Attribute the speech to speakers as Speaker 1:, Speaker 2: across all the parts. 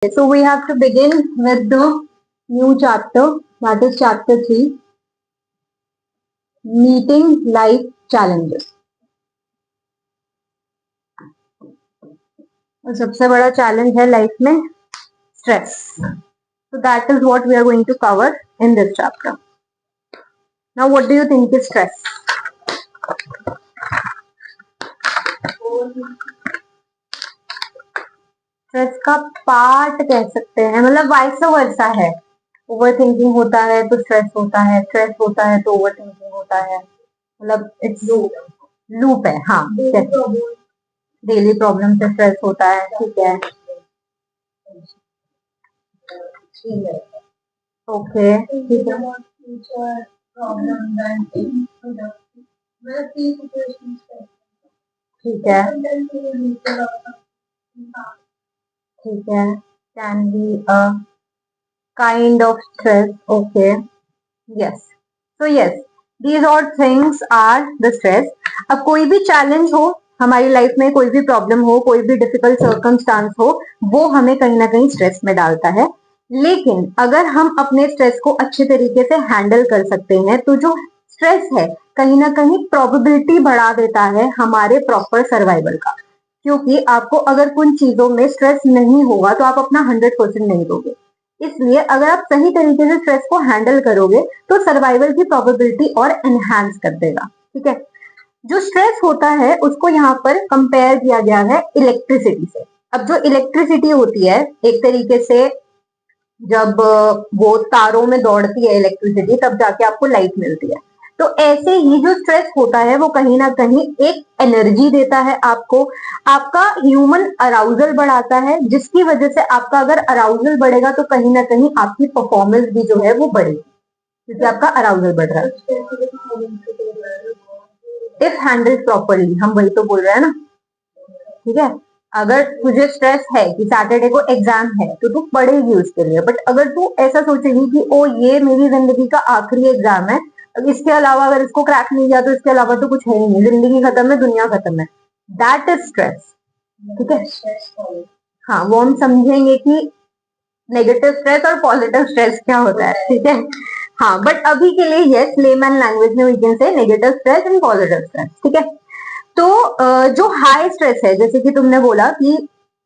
Speaker 1: So we have to begin with the new chapter, that is chapter 3, meeting life challenges. और सबसे बड़ा challenge है life में stress. So that is what we are going to cover in this chapter. Now what do you think is stress? Stress का part कह सकते हैं, मतलब वाइस वर्सा है. ओवर थिंकिंग होता है तो स्ट्रेस होता है, स्ट्रेस होता है तो ओवर थिंकिंग होता है, मतलब इट्स लूप है. हाँ, डेली प्रॉब्लम से स्ट्रेस होता है. ठीक है, ओके, ठीक है, ठीक है, ठीक है. Can be a kind of stress. Okay, yes. So yes, these all things are the stress. अब कोई भी चैलेंज हो हमारी लाइफ में, कोई भी प्रॉब्लम हो, कोई भी डिफिकल्ट सर्कमस्टांस हो, वो हमें कहीं ना कहीं स्ट्रेस में डालता है. लेकिन अगर हम अपने स्ट्रेस को अच्छे तरीके से हैंडल कर सकते हैं तो जो स्ट्रेस है कहीं ना कहीं प्रोबेबिलिटी बढ़ा देता है हमारे प्रॉपर सर्वाइवल का. क्योंकि आपको अगर कुछ चीजों में स्ट्रेस नहीं होगा तो आप अपना 100% नहीं दोगे. इसलिए अगर आप सही तरीके से स्ट्रेस को हैंडल करोगे तो सर्वाइवल की प्रोबेबिलिटी और एनहांस कर देगा. ठीक है. जो स्ट्रेस होता है उसको यहाँ पर कंपेयर किया गया है इलेक्ट्रिसिटी से. अब जो इलेक्ट्रिसिटी होती है एक तरीके से जब वो तारों में दौड़ती है इलेक्ट्रिसिटी तब जाके आपको लाइट मिलती है. तो ऐसे ही जो स्ट्रेस होता है वो कहीं ना कहीं एक एनर्जी देता है आपको. आपका ह्यूमन अराउजल बढ़ाता है, जिसकी वजह से आपका अगर अराउजल बढ़ेगा तो कहीं ना कहीं आपकी परफॉर्मेंस भी जो है वो बढ़ेगी, क्योंकि आपका अराउजल बढ़ रहा है. इफ हैंडल्ड प्रॉपरली, हम वही तो बोल रहे हैं ना. ठीक है. अगर तुझे स्ट्रेस है कि सैटरडे को एग्जाम है तो तू पढ़ेगी उसके लिए. बट अगर तू ऐसा सोचेगी कि ओ ये मेरी जिंदगी का आखिरी एग्जाम है, इसके अलावा अगर इसको क्रैक नहीं किया तो इसके अलावा तो कुछ है ही नहीं, जिंदगी खत्म है, दुनिया खत्म है, दैट इज स्ट्रेस. ठीक है. हाँ, वो हम समझेंगे कि नेगेटिव स्ट्रेस और पॉजिटिव स्ट्रेस क्या होता है. ठीक है. हाँ, बट अभी के लिए यस, लेमैन लैंग्वेज में we can say negative stress and positive stress. ठीक है. तो जो हाई स्ट्रेस है, जैसे कि तुमने बोला कि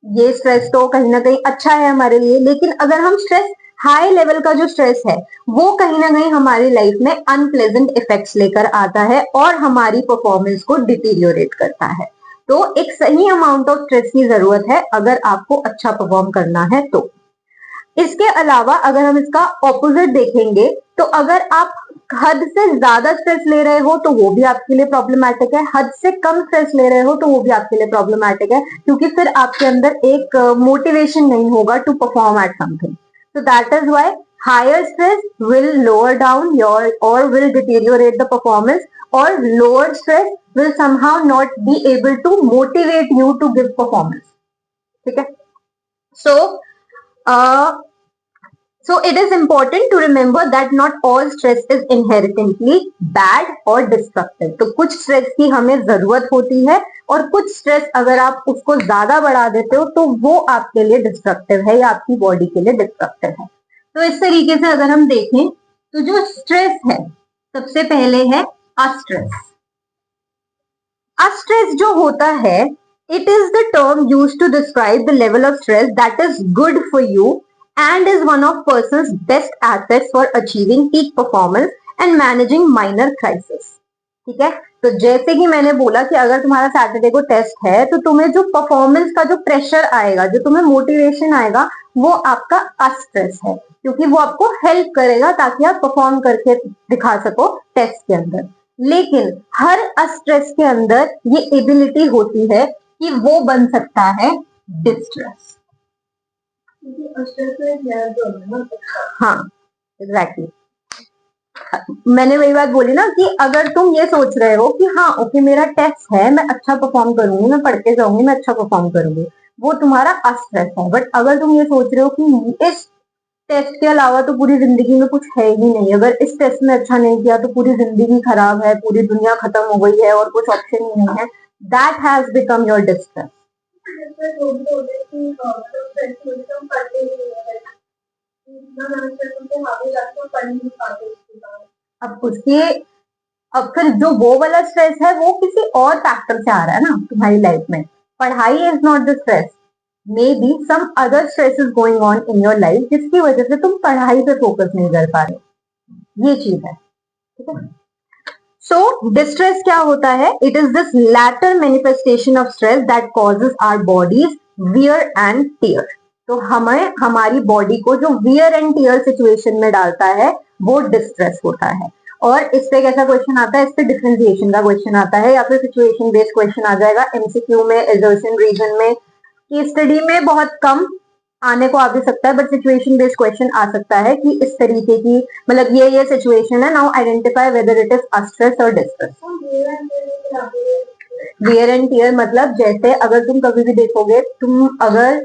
Speaker 1: ये स्ट्रेस तो कहीं ना कहीं अच्छा है हमारे लिए, लेकिन अगर हम स्ट्रेस हाई लेवल का जो स्ट्रेस है वो कहीं ना कहीं हमारी लाइफ में अनप्लेजेंट इफेक्ट्स लेकर आता है और हमारी परफॉर्मेंस को डिटीरियोरेट करता है. तो एक सही अमाउंट ऑफ स्ट्रेस की जरूरत है अगर आपको अच्छा परफॉर्म करना है तो. इसके अलावा अगर हम इसका ऑपोजिट देखेंगे तो अगर आप हद से ज्यादा स्ट्रेस ले रहे हो तो वो भी आपके लिए प्रॉब्लमैटिक है, हद से कम स्ट्रेस ले रहे हो तो वो भी आपके लिए प्रॉब्लमैटिक है, क्योंकि फिर आपके अंदर एक मोटिवेशन नहीं होगा to perform at something. So that is why higher stress will lower down your or will deteriorate the performance, or lower stress will somehow not be able to motivate you to give performance. ठीक है. So it is important to remember that not all stress is inherently bad or destructive. तो कुछ stress की हमें जरूरत होती है और कुछ स्ट्रेस अगर आप उसको ज्यादा बढ़ा देते हो तो वो आपके लिए डिस्ट्रक्टिव है या आपकी बॉडी के लिए डिस्ट्रक्टिव है. तो इस तरीके से अगर हम देखें तो जो स्ट्रेस है सबसे पहले है अस्ट्रेस. अस्ट्रेस जो होता है, it is the term used to describe the level of stress that is good for you and is one of person's best assets for achieving peak performance and managing minor crisis. ठीक है. तो जैसे कि मैंने बोला कि अगर तुम्हारा सैटरडे को टेस्ट है तो तुम्हें जो परफॉर्मेंस का जो प्रेशर आएगा, जो तुम्हें मोटिवेशन आएगा, वो आपका अस्ट्रेस है, क्योंकि वो आपको हेल्प करेगा ताकि आप परफॉर्म करके दिखा सको टेस्ट के अंदर. लेकिन हर अस्ट्रेस के अंदर ये एबिलिटी होती है कि वो बन सकता है डिस्ट्रेस. हाँ, एग्जैक्टली. मैंने वही बात बोली ना कि अगर तुम ये सोच रहे हो कि हाँ ओके मेरा टेस्ट है, मैं अच्छा परफॉर्म करूंगी, मैं पढ़ के जाऊंगी, मैं अच्छा परफॉर्म करूंगी, वो तुम्हारा अस्ट्रेस है. बट अगर तुम ये सोच रहे हो कि इस टेस्ट के अलावा तो पूरी जिंदगी में कुछ है ही नहीं, अगर इस टेस्ट में अच्छा नहीं किया तो पूरी जिंदगी खराब है, पूरी दुनिया खत्म हो गई है और कुछ ऑप्शन ही नहीं है, that has become your distress. अब उसके अब फिर जो वो वाला स्ट्रेस है वो किसी और फैक्टर से आ रहा है ना तुम्हारी लाइफ में. पढ़ाई is not the stress, may be some other stress is going on in your life जिसकी वजह से तुम पढ़ाई पे फोकस नहीं कर पा रहे हो. ये चीज है. ठीक है. सो डिस्ट्रेस क्या होता है? It is this latter manifestation of stress that causes our bodies wear and tear. तो हमें हमारी बॉडी को जो वियर एंड टियर सिचुएशन में डालता है वो डिस्ट्रेस होता है. और इस पे कैसा क्वेश्चन आता है? इस पे डिफरेंशिएशन का क्वेश्चन आता है या फिर सिचुएशन बेस्ड क्वेश्चन आ जाएगा एमसीक्यू में, एजर्शन रीजन में. केस स्टडी में बहुत कम आने को आ भी सकता है, बट सिचुएशन बेस्ड क्वेश्चन आ सकता है कि इस तरीके की मतलब ये सिचुएशन है, now identify whether it is stress और डिस्ट्रेस. वियर एंड टियर मतलब जैसे अगर तुम कभी भी देखोगे, तुम अगर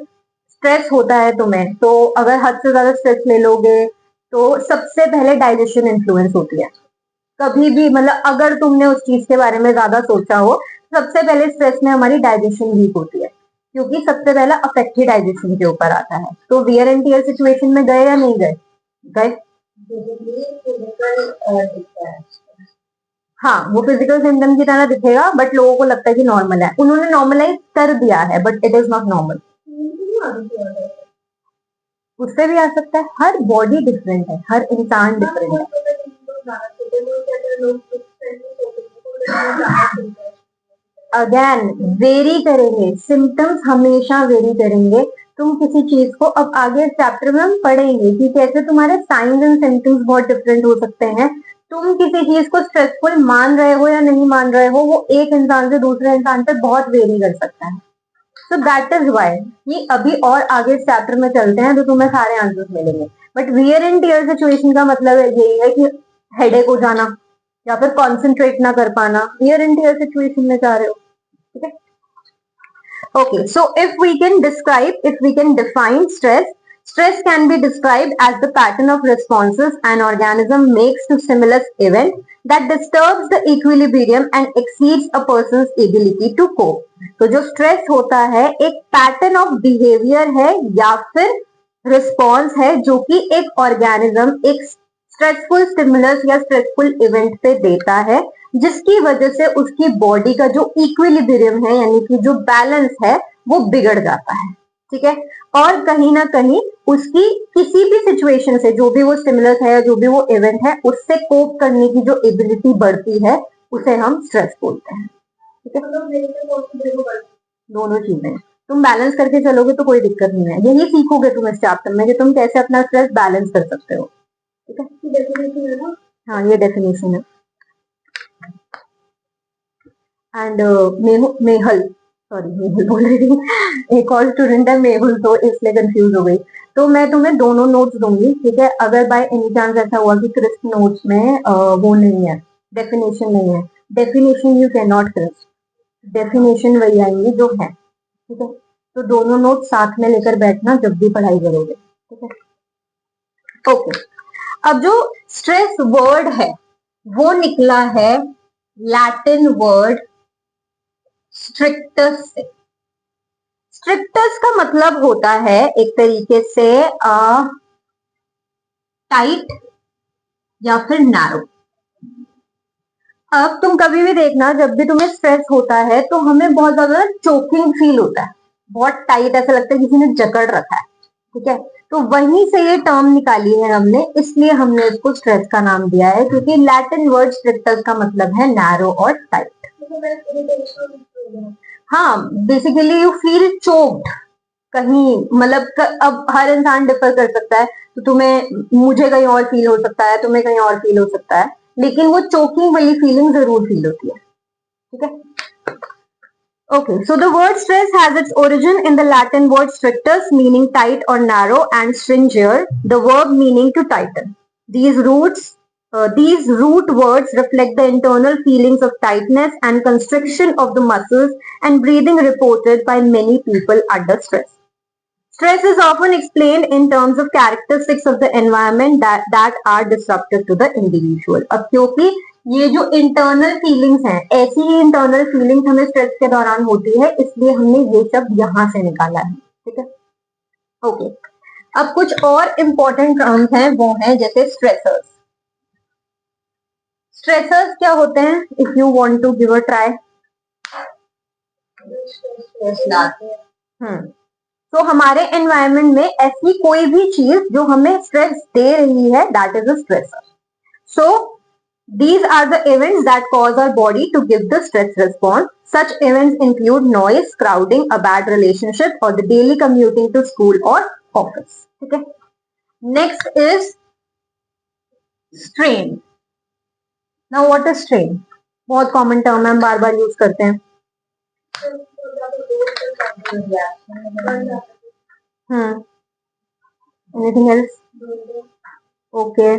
Speaker 1: स्ट्रेस होता है तुम्हें, तो अगर हद से ज्यादा स्ट्रेस ले लोगे तो सबसे पहले डाइजेशन इन्फ्लुएंस होती है. कभी भी मतलब अगर तुमने उस चीज के बारे में ज्यादा सोचा हो, सबसे पहले स्ट्रेस में हमारी डाइजेशन वीक होती है, क्योंकि सबसे पहला अफेक्ट ही डाइजेशन के ऊपर आता है. तो वियर एंड टियर सिचुएशन में गए या नहीं गए? गए. हाँ, वो फिजिकल सिम्टम की तरह दिखेगा, बट लोगों को लगता है कि नॉर्मल है. उन्होंने नॉर्मलाइज कर दिया है, but it is not normal. उससे भी आ सकता है. हर बॉडी डिफरेंट है, हर इंसान डिफरेंट है. अगेन वेरी करेंगे, सिम्टम्स हमेशा वेरी करेंगे. तुम किसी चीज को अब आगे चैप्टर में हम पढ़ेंगे कि कैसे तुम्हारे साइंस एंड सिम्टम्स बहुत डिफरेंट हो सकते हैं. तुम किसी चीज को स्ट्रेसफुल मान रहे हो या नहीं मान रहे हो, वो एक इंसान से दूसरे इंसान पे बहुत वेरी कर सकता है. सो दैट इज वाई कि अभी और आगे चैप्टर में चलते हैं तो तुम्हें सारे आंसर्स मिलेंगे. But wear and tier situation का मतलब यही है कि हेडेक हो जाना या फिर कॉन्सेंट्रेट ना कर पाना, वियर एंड टियर सिचुएशन में जा रहे हो. ठीक है. Okay, so if we can define stress can be described as the pattern of responses an organism makes to stimulus event that disturbs the equilibrium and exceeds a person's ability to cope. तो जो stress होता है एक pattern of behaviour है या फिर response है जो कि एक ऑर्गेनिज्म एक स्ट्रेसफुल स्टिमुलस या स्ट्रेसफुल इवेंट पे देता है, जिसकी वजह से उसकी बॉडी का जो इक्विलिब्रियम है यानी कि जो बैलेंस है वो बिगड़ जाता है. ठीक है. और कहीं ना कहीं उसकी किसी भी सिचुएशन से, जो भी वो स्टिमुलस है या जो भी वो इवेंट है, उससे कोप करने की जो एबिलिटी बढ़ती है उसे हम स्ट्रेस बोलते हैं. ठीक है. दोनों चीजें तुम बैलेंस करके चलोगे तो कोई दिक्कत नहीं है. यही सीखोगे तुम इस चैप्टर में कि तुम कैसे अपना स्ट्रेस बैलेंस कर सकते हो. ठीक है. हाँ, ये डेफिनेशन है. एंड मेहल बोल रही थी, एक और स्टूडेंट है मेहुल, तो इसलिए कंफ्यूज हो गई. तो मैं तुम्हें दोनों नोट्स दूंगी. ठीक है. अगर बाय एनी चांस ऐसा हुआ कि क्रिस्प नोट्स में वो नहीं है, डेफिनेशन नहीं है, definition you can not crisp, definition वही आएंगी जो है. ठीक है. तो दोनों नोट साथ में लेकर बैठना जब भी पढ़ाई करोगे. ठीक है. ओके. अब जो स्ट्रेस वर्ड है वो निकला है लैटिन वर्ड स्ट्रिक्टस से. स्ट्रिक्टस का मतलब होता है एक तरीके से टाइट या फिर नैरो. अब तुम कभी भी देखना, जब भी तुम्हें स्ट्रेस होता है तो हमें बहुत ज्यादा चोकिंग फील होता है, बहुत टाइट, ऐसा लगता है किसी ने जकड़ रखा है. ठीक है. तो वहीं से ये टर्म निकाली है हमने, इसलिए हमने इसको स्ट्रेस का नाम दिया है, क्योंकि लैटिन वर्ड स्ट्रिक्टस का मतलब है नैरो और टाइट. हाँ, बेसिकली यू फील चोक्ड कहीं, मतलब अब हर इंसान डिफर कर सकता है, तो तुम्हें मुझे कहीं और फील हो सकता है, तुम्हें कहीं और फील हो सकता है, लेकिन वो चोकिंग वाली फीलिंग जरूर फील होती है. ठीक है. Okay, so the word stress has its origin in the Latin word strictus, meaning tight or narrow, and stringere, the verb meaning to tighten. These root words reflect the internal feelings of tightness and constriction of the muscles and breathing reported by many people under stress. Stress is often explained in terms of characteristics of the environment that are disruptive to the individual. अब क्योंकि ये जो internal feelings हैं, ऐसी ही internal feelings हमें stress के दौरान होती है, इसलिए हमने ये सब यहां से निकाला है, ठीक है। ओके, अब कुछ और इंपॉर्टेंट टर्म्स हैं, वो हैं जैसे स्ट्रेसर्स। स्ट्रेसर्स क्या होते हैं? If you want to give a try. तो हमारे एनवायरनमेंट में ऐसी कोई भी चीज जो हमें स्ट्रेस दे रही है, that is a stressor. So these are the events that cause our body to give the stress response. Such events include noise, crowding, a bad relationship, or the daily commuting to school or office. Okay. Next is strain. Now what is strain? बहुत common term है, हम बार बार use करते हैं। Anything else? Okay.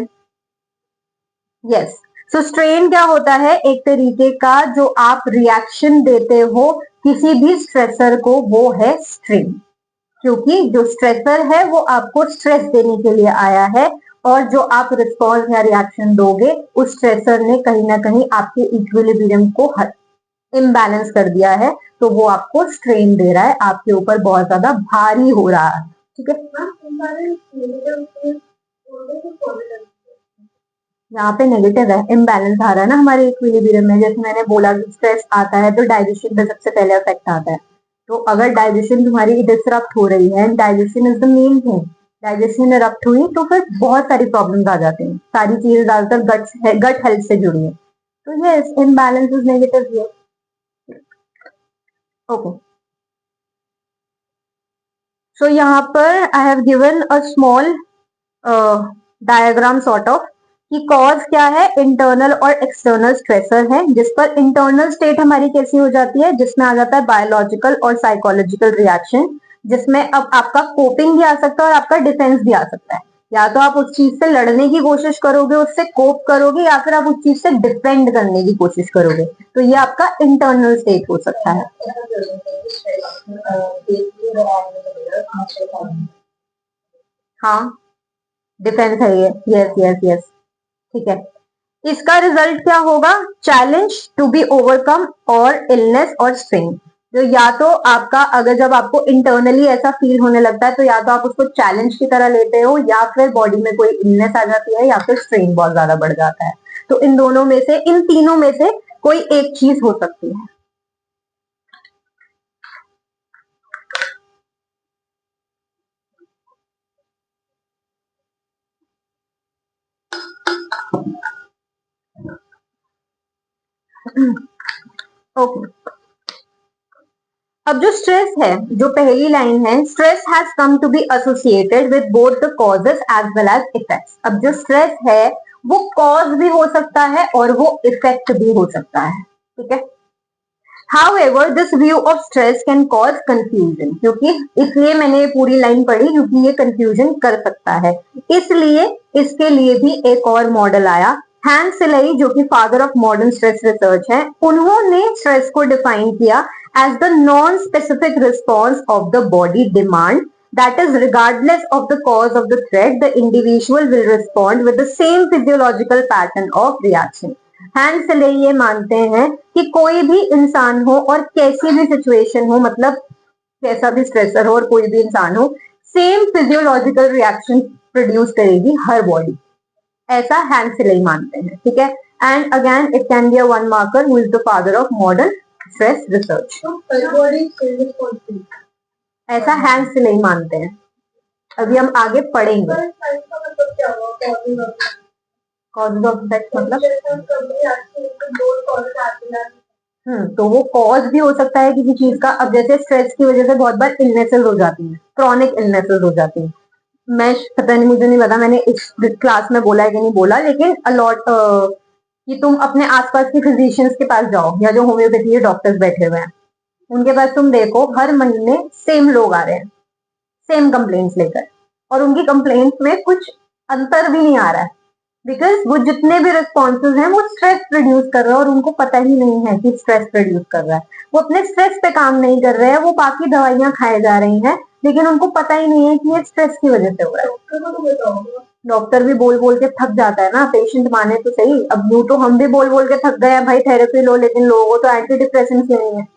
Speaker 1: Yes. सो strain क्या होता है? एक तरीके का जो आप रिएक्शन देते हो किसी भी स्ट्रेसर को, वो है स्ट्रेन। क्योंकि जो स्ट्रेसर है वो आपको स्ट्रेस देने के लिए आया है, और जो आप रिस्पॉन्स या रिएक्शन दोगे, उस स्ट्रेसर ने कहीं ना कहीं आपके इक्विलिब्रियम को इम्बैलेंस कर दिया है, तो वो आपको स्ट्रेन दे रहा है, आपके ऊपर बहुत ज्यादा भारी हो रहा है, ठीक है। यहाँ पे नेगेटिव है, इम्बैलेंस आ रहा है ना हमारे इक्विलिब्रियम में। जैसे मैंने बोला कि स्ट्रेस आता है तो डाइजेशन पे सबसे पहले इफेक्ट आता है। तो अगर डाइजेशन तुम्हारी डिसरप्ट हो रही है, digestion is the main thing, digestion erupt हुई तो फिर बहुत सारी प्रॉब्लम्स आ जाती हैं। सारी चीजें ज्यादातर गट हेल्थ से जुड़ी है। तो yes, imbalance is negative here. Okay, so यहाँ पर I have given a small diagram sort of कि कॉज क्या है, इंटरनल और एक्सटर्नल स्ट्रेसर है। जिस पर इंटरनल स्टेट हमारी कैसी हो जाती है, जिसमें आ जाता है बायोलॉजिकल और साइकोलॉजिकल रिएक्शन, जिसमें अब आपका कोपिंग भी आ सकता है और आपका डिफेंस भी आ सकता है। या तो आप उस चीज से लड़ने की कोशिश करोगे, उससे कोप करोगे, या फिर आप उस चीज से डिफेंड करने की कोशिश करोगे। तो ये आपका इंटरनल स्टेट हो सकता है। हाँ, डिफेंस है ये, यस यस यस, ठीक है। इसका रिजल्ट क्या होगा? चैलेंज टू बी ओवरकम और इलनेस और स्ट्रेन। तो या तो आपका, अगर जब आपको इंटरनली ऐसा फील होने लगता है, तो या तो आप उसको चैलेंज की तरह लेते हो, या फिर बॉडी में कोई इलनेस आ जाती है, या फिर स्ट्रेन बहुत ज्यादा बढ़ जाता है। तो इन दोनों में से, इन तीनों में से कोई एक चीज हो सकती है। ओके, अब जो स्ट्रेस है, जो पहली लाइन है, stress has come to be associated with both the causes as well as effects. अब जो स्ट्रेस है वो कॉज भी हो सकता है और वो इफेक्ट भी हो सकता है, ठीक है। However, this view of stress can cause confusion, क्योंकि इसलिए मैंने ये पूरी लाइन पढ़ी, क्योंकि ये कंफ्यूजन कर सकता है। इसलिए इसके लिए भी एक और मॉडल आया, हैंस सिलाई, जो कि father of modern stress research है। उन्होंने स्ट्रेस को डिफाइन किया as the non specific response of the body demand, that is regardless of the cause of the threat, the individual will respond with the same physiological pattern of reaction. Hans Selye ये मानते हैं कि कोई भी इंसान हो और कैसी भी सिचुएशन हो, मतलब कैसा भी स्ट्रेसर हो और कोई भी इंसान हो, सेम फिजियोलॉजिकल रिएक्शन प्रोड्यूस करेगी हर बॉडी, ऐसा हैंस सिले मानते हैं, ठीक है। And again it can be a one marker who is the father of modern stress research. ऐसा हैंस सिले मानते हैं। अभी हम आगे पढ़ेंगे। कॉजेज ऑफ इफेक्ट मतलब, तो वो कॉज भी हो सकता है किसी चीज का। अब जैसे स्ट्रेस की वजह से बहुत बार इलनेसेस हो जाती हैं, क्रॉनिक इलनेसेस हो जाती हैं। मैं पता नहीं, मुझे नहीं पता मैंने इस क्लास में बोला है कि नहीं बोला, लेकिन अलॉट कि तुम अपने आसपास के फिजिशियंस के पास जाओ, या जो होम्योपैथी के डॉक्टर्स बैठे हुए हैं उनके पास तुम देखो, हर महीने सेम लोग आ रहे हैं सेम कंप्लेंट्स लेकर, और उनकी कंप्लेंट्स में कुछ अंतर भी नहीं आ रहा है, बिकॉज वो जितने भी रिस्पॉन्सेज हैं वो स्ट्रेस प्रोड्यूस कर रहा है, और उनको पता ही नहीं है कि स्ट्रेस प्रोड्यूस कर रहा है। वो अपने स्ट्रेस पे काम नहीं कर रहे हैं, वो बाकी दवाइयां खाए जा रही हैं, लेकिन उनको पता ही नहीं है कि ये स्ट्रेस की वजह से हो रहा है। डॉक्टर भी बोल बोल के थक जाता है ना, पेशेंट माने तो सही। अब यूं तो हम भी बोल बोल के थक गए हैं भाई थेरेपी लो, लेकिन लोगों को तो एंटी डिप्रेसेंट्स लेनी है।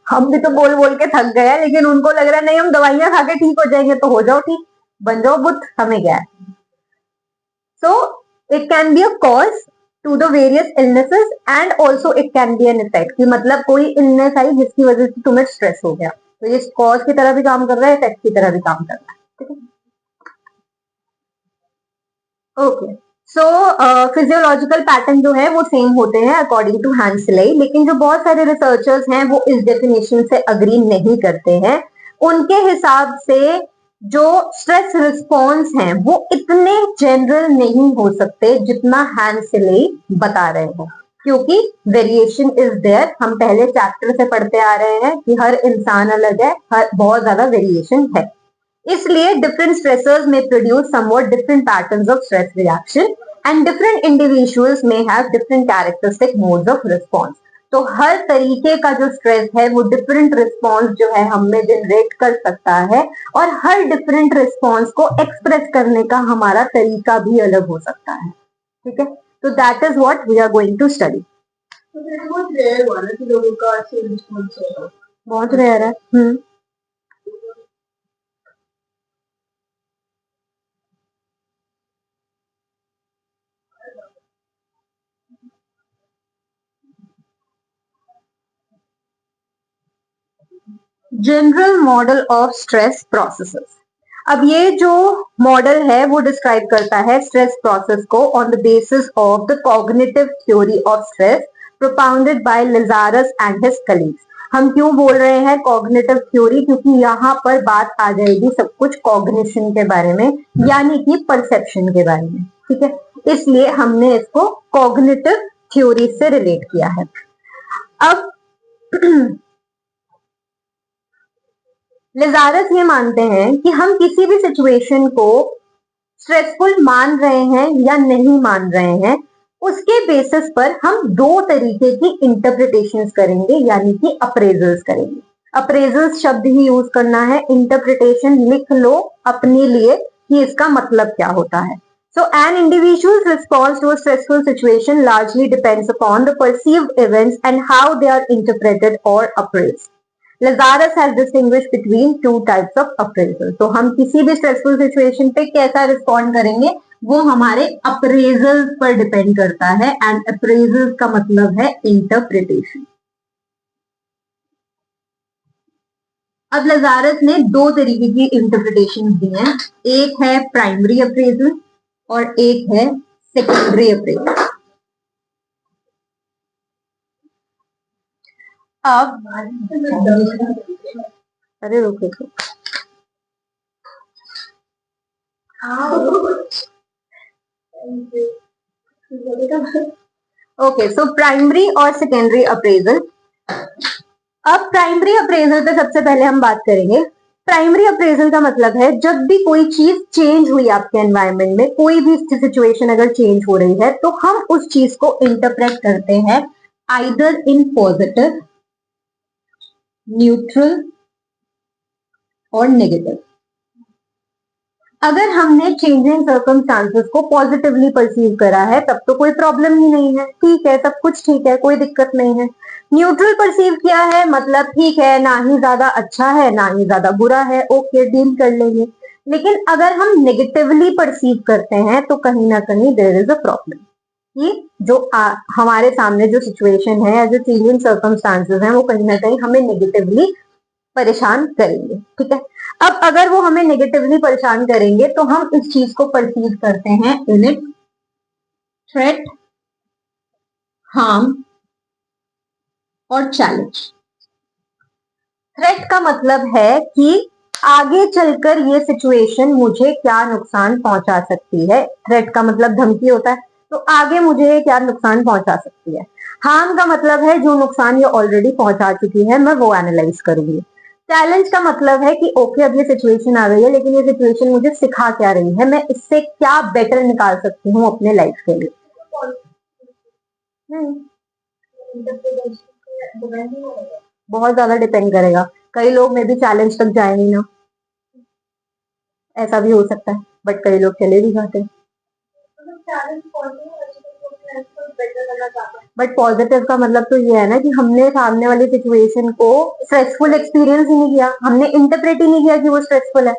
Speaker 1: हम भी तो बोल बोल के थक गए हैं, लेकिन उनको लग रहा है नहीं हम दवाइयां खा के ठीक हो जाएंगे, तो हो जाओ ठीक, बन जाओ बुत, हमें क्या है। So it can be a cause to the various illnesses and also it can be an effect, कि मतलब कोई इलनेस आई जिसकी वजह से तुम्हें स्ट्रेस हो गया, तो ये कॉज की तरह भी काम कर रहा है, इफेक्ट की तरह भी काम कर रहा है। ठीक है, ओके। सो फिजियोलॉजिकल पैटर्न जो है वो सेम होते हैं अकॉर्डिंग टू हैंसले, लेकिन जो बहुत सारे रिसर्चर्स हैं वो इस डेफिनेशन से अग्री नहीं करते हैं। उनके हिसाब से जो स्ट्रेस रिस्पॉन्स हैं वो इतने जनरल नहीं हो सकते जितना हैंसले बता रहे हैं, क्योंकि वेरिएशन इज देयर। हम पहले चैप्टर से पढ़ते आ रहे हैं कि हर इंसान अलग है, हर बहुत ज्यादा वेरिएशन है, इसलिए डिफरेंट स्ट्रेसर्स में produce somewhat different patterns of stress reaction and different individuals में have different characteristic modes of response. तो हर तरीके का जो स्ट्रेस है वो डिफरेंट रिस्पॉन्स जो है हम में जनरेट कर सकता है, और हर डिफरेंट रिस्पॉन्स को एक्सप्रेस करने का हमारा तरीका भी अलग हो सकता है। ठीक है, तो that is what we are going to study. बहुत रेयर है। General model of stress processes. अब ये जो मॉडल है वो डिस्क्राइब करता है स्ट्रेस प्रोसेस को on the basis of the cognitive theory of stress propounded by Lazarus and his colleagues. हम क्यों बोल रहे हैं कॉग्निटिव थ्योरी, क्योंकि यहाँ पर बात आ जाएगी सब कुछ कॉग्निशन के बारे में, यानी कि परसेप्शन के बारे में। ठीक है, इसलिए हमने इसको कॉग्निटिव थ्योरी से रिलेट किया है। अब लिजारस ये मानते हैं कि हम किसी भी सिचुएशन को स्ट्रेसफुल मान रहे हैं या नहीं मान रहे हैं, उसके बेसिस पर हम दो तरीके की इंटरप्रिटेशंस करेंगे, यानी कि अप्रेजल्स करेंगे। अप्रेजल्स शब्द ही यूज करना है, इंटरप्रिटेशन लिख लो अपने लिए कि इसका मतलब क्या होता है। So an individual's response to a stressful situation largely depends upon the perceived events and how they are interpreted or appraised. Lazarus has distinguished between two types of appraisal. तो हम किसी भी स्ट्रेसफुल सिचुएशन पे कैसा respond करेंगे वो हमारे appraisal पर डिपेंड करता है, एंड अप्रेजल का मतलब है इंटरप्रिटेशन। अब लजारस ने दो तरीके की इंटरप्रिटेशन दी हैं, एक है प्राइमरी अप्रेजल और एक है सेकेंडरी अप्रेजल। अब अरे रुको, ओके, सो प्राइमरी और सेकेंडरी अप्रेजल। अब प्राइमरी अप्रेजल पे सबसे पहले हम बात करेंगे। प्राइमरी अप्रेजल का मतलब है जब भी कोई चीज चेंज हुई आपके एनवायरनमेंट में, कोई भी सिचुएशन अगर चेंज हो रही है तो हम उस चीज को इंटरप्रेट करते हैं आइदर इन पॉजिटिव, न्यूट्रल और नेगेटिव। अगर हमने चेंजिंग सर्कमस्टांसेस को पॉजिटिवली परसीव करा है तब तो कोई प्रॉब्लम ही नहीं है, ठीक है, सब कुछ ठीक है, कोई दिक्कत नहीं है। न्यूट्रल परसीव किया है मतलब ठीक है, ना ही ज्यादा अच्छा है ना ही ज्यादा बुरा है, ओके डील कर लेंगे। लेकिन अगर हम नेगेटिवली परसीव करते हैं तो कहीं ना कहीं देयर इज अ प्रॉब्लम, कि जो हमारे सामने जो सिचुएशन है या जो चेंजिंग सर्कमस्टांसेस हैं वो कहीं ना कहीं हमें नेगेटिवली परेशान करेंगे। ठीक है, अब अगर वो हमें नेगेटिवली परेशान करेंगे तो हम इस चीज को परसीव करते हैं इन इट थ्रेट, हार्म और चैलेंज। थ्रेट का मतलब है कि आगे चलकर ये सिचुएशन मुझे क्या नुकसान पहुंचा सकती है। थ्रेट का मतलब धमकी होता है, तो आगे मुझे क्या नुकसान पहुंचा सकती है। हार्म का मतलब है जो नुकसान ये ऑलरेडी पहुंचा चुकी है मैं वो एनालाइज करूंगी। चैलेंज का मतलब है कि ओके अब ये सिचुएशन आ गई है, लेकिन ये सिचुएशन मुझे सिखा क्या रही है, मैं इससे क्या बेटर निकाल सकती हूँ अपने लाइफ के लिए। बहुत ज्यादा डिपेंड करेगा, कई लोग में भी चैलेंज तक जाए नहीं ना, ऐसा भी हो सकता है। बट कई लोग चले भी जाते हैं। बट पॉजिटिव का मतलब तो ये है ना कि हमने सामने वाली सिचुएशन को स्ट्रेसफुल एक्सपीरियंस ही नहीं किया, हमने इंटरप्रेट ही नहीं किया कि वो स्ट्रेसफुल है।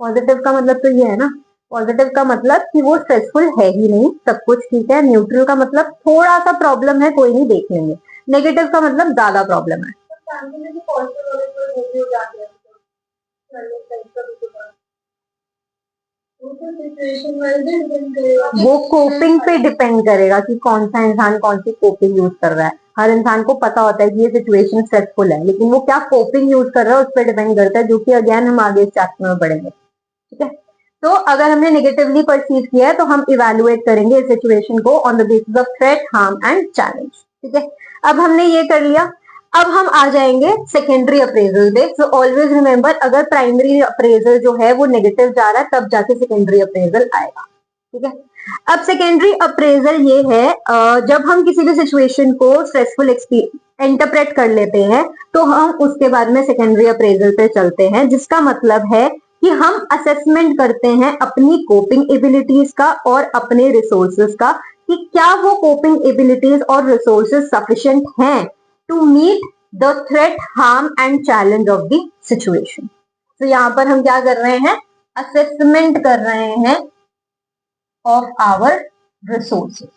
Speaker 1: पॉजिटिव का मतलब तो ये है ना, पॉजिटिव का मतलब कि वो स्ट्रेसफुल है ही नहीं, सब कुछ ठीक है। न्यूट्रल का मतलब थोड़ा सा प्रॉब्लम है, कोई नहीं, देख लेंगे। नेगेटिव का मतलब ज्यादा प्रॉब्लम है। वो कोपिंग पे डिपेंड करेगा कि कौन सा इंसान कौन सी कोपिंग यूज कर रहा है। हर इंसान को पता होता है कि ये सिचुएशन स्ट्रेसफुल है, लेकिन वो क्या कोपिंग यूज कर रहा है उस पर डिपेंड करता है, जो कि अगेन हम आगे इस चैप्टर में पढ़ेंगे। ठीक है, तो अगर हमने नेगेटिवली परसीव किया है तो हम इवेलुएट करेंगे इस सिचुएशन को on the basis of threat, harm and challenge. ठीक है, अब हमने ये कर लिया। अब हम आ जाएंगे सेकेंडरी अप्रेजल पे। सो ऑलवेज रिमेंबर, अगर प्राइमरी अप्रेजल जो है वो नेगेटिव जा रहा है तब जाके सेकेंडरी अप्रेजल आएगा। ठीक है, अब सेकेंडरी अप्रेजल ये है, जब हम किसी भी सिचुएशन को स्ट्रेसफुल इंटरप्रेट कर लेते हैं तो हम उसके बाद में सेकेंडरी अप्रेजल पे चलते हैं, जिसका मतलब है कि हम असेसमेंट करते हैं अपनी कोपिंग एबिलिटीज का और अपने रिसोर्सेज का, कि क्या वो कोपिंग एबिलिटीज और रिसोर्सेज सफिशिएंट हैं to meet the threat, harm and challenge of the situation. तो यहाँ पर हम क्या कर रहे हैं, असेसमेंट कर रहे हैं ऑफ आवर रिसोर्सेज।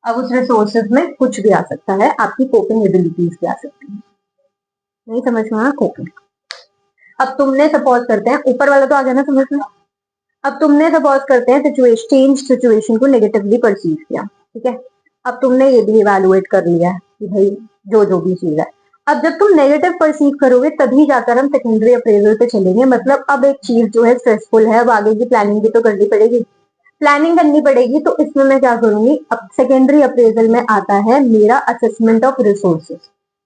Speaker 1: अब उस रिसोर्सेज में कुछ भी आ सकता है, आपकी कोपिंग एबिलिटीज भी आ सकती है। नहीं समझ में आया कोपिंग? अब तुमने सपोज करते हैं, ऊपर वाला तो आ गया ना समझ में। अब तुमने सपोज करते हैं सिचुएशन को नेगेटिवली परसीव किया। ठीक है, अब तुमने ये भी इवेलुएट कर लिया है कि भाई जो भी चीज है। अब जब तुम नेगेटिव परसीव करोगे तभी जाकर हम सेकेंडरी अप्रेजल पे चलेंगे। मतलब अब एक चीज जो है स्ट्रेसफुल है, अब आगे की प्लानिंग भी तो करनी पड़ेगी। प्लानिंग करनी पड़ेगी, तो इसमें मैं क्या करूंगी, अब सेकेंडरी अप्रेजल में आता है मेरा असेसमेंट ऑफ रिसोर्सेज,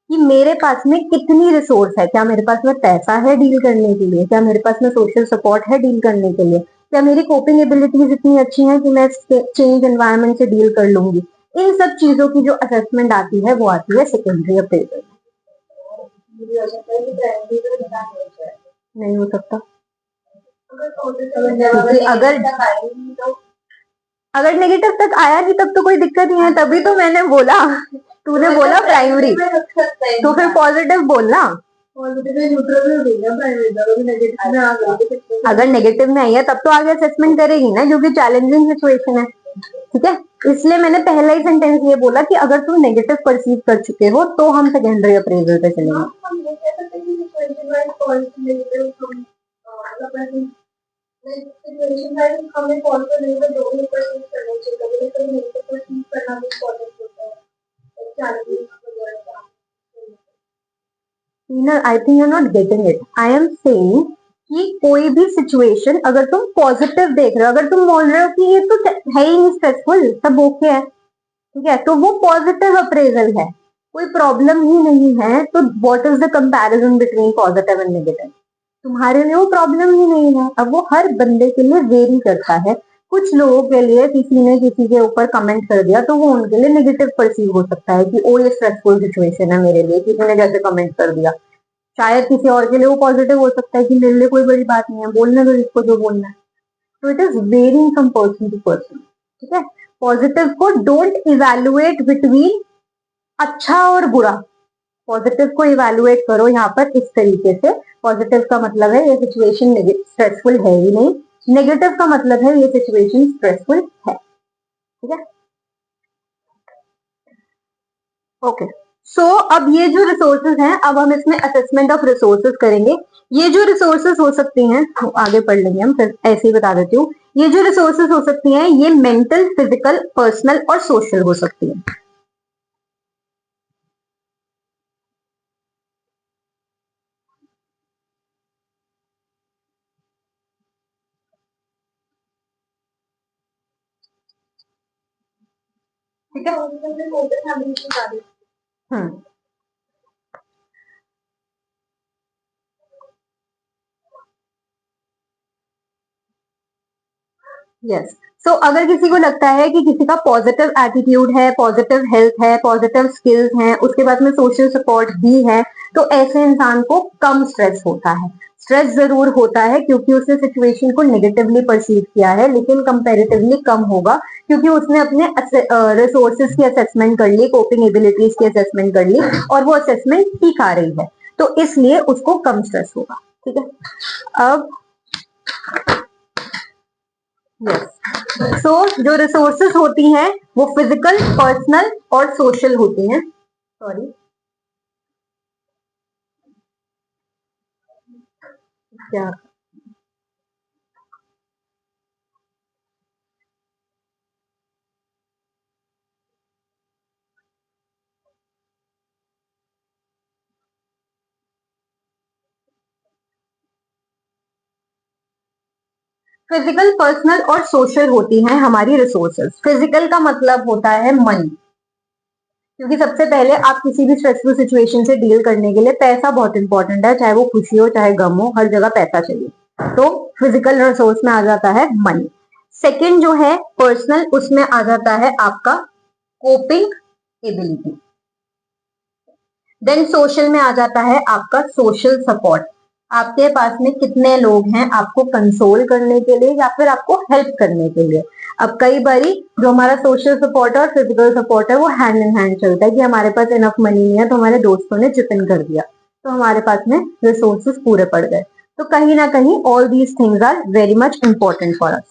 Speaker 1: कि मेरे पास में कितनी रिसोर्स है। क्या मेरे पास में पैसा है डील करने के लिए, क्या मेरे पास में सोशल सपोर्ट है डील करने के लिए, क्या मेरी कोपिंग एबिलिटीज इतनी अच्छी है कि मैं चेंज एनवायरनमेंट से डील कर लूंगी। इन सब चीजों की जो असेसमेंट आती है वो आती है सेकेंडरी अप्रेजल। नहीं हो सकता, क्योंकि अगर नेगेटिव तक आया नहीं तब तो कोई दिक्कत नहीं है। तभी तो मैंने बोला, तूने बोला प्राइमरी, तो फिर पॉजिटिव बोलना। अगर नेगेटिव में आई है तब तो आगे असेसमेंट करेगी ना, क्योंकि चैलेंजिंग सिचुएशन है। ठीक है, इसलिए मैंने पहला ही सेंटेंस ये बोला कि अगर तुम नेगेटिव परसीव कर चुके हो तो हम सेकेंडरी अप्रेजल पे चलेंगे। हमें कौन सा नहीं, जो भी परसीव करना चाहिए, कभी नेगेटिव परसीव करना भी इम्पोर्टेंट होता है। I think you are not getting it. I am saying कि कोई भी सिचुएशन अगर तुम पॉजिटिव देख रहे हो, अगर तुम बोल रहे हो कि ये तो है ही नहीं स्ट्रेसफुल, सब ओके है, ठीक है, तो वो पॉजिटिव अप्रेजल है, कोई प्रॉब्लम ही नहीं है। तो what is the comparison between positive and negative? तुम्हारे लिए वो प्रॉब्लम ही नहीं है। अब वो हर बंदे के लिए वेरी करता है। कुछ लोगों के लिए किसी ने किसी के ऊपर कमेंट कर दिया तो वो उनके लिए नेगेटिव परसीव हो सकता है कि ओ ये स्ट्रेसफुल सिचुएशन है मेरे लिए, किसी ने जैसे कमेंट कर दिया। शायद किसी और के लिए वो पॉजिटिव हो सकता है कि मेरे लिए कोई बड़ी बात नहीं है, बोलने दो जिसको जो बोलना है। तो it is varying from person to person. ठीक है, पॉजिटिव को डोंट इवेलुएट बिटवीन अच्छा और बुरा। पॉजिटिव को इवेलुएट करो यहाँ पर इस तरीके से। पॉजिटिव का मतलब है ये सिचुएशन स्ट्रेसफुल है ही नहीं, नेगेटिव का मतलब है ये सिचुएशन स्ट्रेसफुल है। ठीक है, ओके। सो अब ये जो रिसोर्सेज हैं, अब हम इसमें असेसमेंट ऑफ रिसोर्सेज करेंगे। ये जो रिसोर्सेज हो सकती हैं, तो आगे पढ़ लेंगे हम, फिर ऐसे ही बता देती हूँ। ये जो रिसोर्सेज हो सकती हैं ये मेंटल, फिजिकल, पर्सनल और सोशल हो सकती है। ठीक है, हम्म, यस। सो अगर किसी को लगता है कि किसी का पॉजिटिव एटीट्यूड है, पॉजिटिव हेल्थ है, पॉजिटिव स्किल्स हैं, उसके बाद में सोशल सपोर्ट भी है, तो ऐसे इंसान को कम स्ट्रेस होता है। स्ट्रेस जरूर होता है क्योंकि उसने सिचुएशन को नेगेटिवली परसीव किया है, लेकिन कंपैरेटिवली कम होगा क्योंकि उसने अपने रिसोर्सेज की असेसमेंट कर ली, कोपिंग एबिलिटीज की असेसमेंट कर ली और वो असेसमेंट ठीक आ रही है, तो इसलिए उसको कम स्ट्रेस होगा। ठीक है, अब यस, सो जो रिसोर्सेज होती हैं वो फिजिकल, पर्सनल और सोशल होती हैं। सॉरी, क्या फिजिकल, पर्सनल और सोशल होती हैं हमारी रिसोर्सेज। फिजिकल का मतलब होता है मनी, क्योंकि सबसे पहले आप किसी भी स्ट्रेसफुल सिचुएशन से डील करने के लिए पैसा बहुत इंपॉर्टेंट है, चाहे वो खुशी हो चाहे गम हो, हर जगह पैसा चाहिए, तो फिजिकल रिसोर्स में आ जाता है मनी। सेकंड जो है पर्सनल, उसमें आ जाता है आपका कोपिंग एबिलिटी। देन सोशल में आ जाता है आपका सोशल सपोर्ट, आपके पास में कितने लोग हैं आपको कंसोल करने के लिए या फिर आपको हेल्प करने के लिए। अब कई बारी जो हमारा सोशल सपोर्ट है और फिजिकल सपोर्ट है वो हैंड इन हैंड चलता है कि हमारे पास इनफ मनी नहीं है तो हमारे दोस्तों ने चिप इन कर दिया, तो हमारे पास में रिसोर्सेज पूरे पड़ गए। तो कहीं ना कहीं all these things are very much important for us.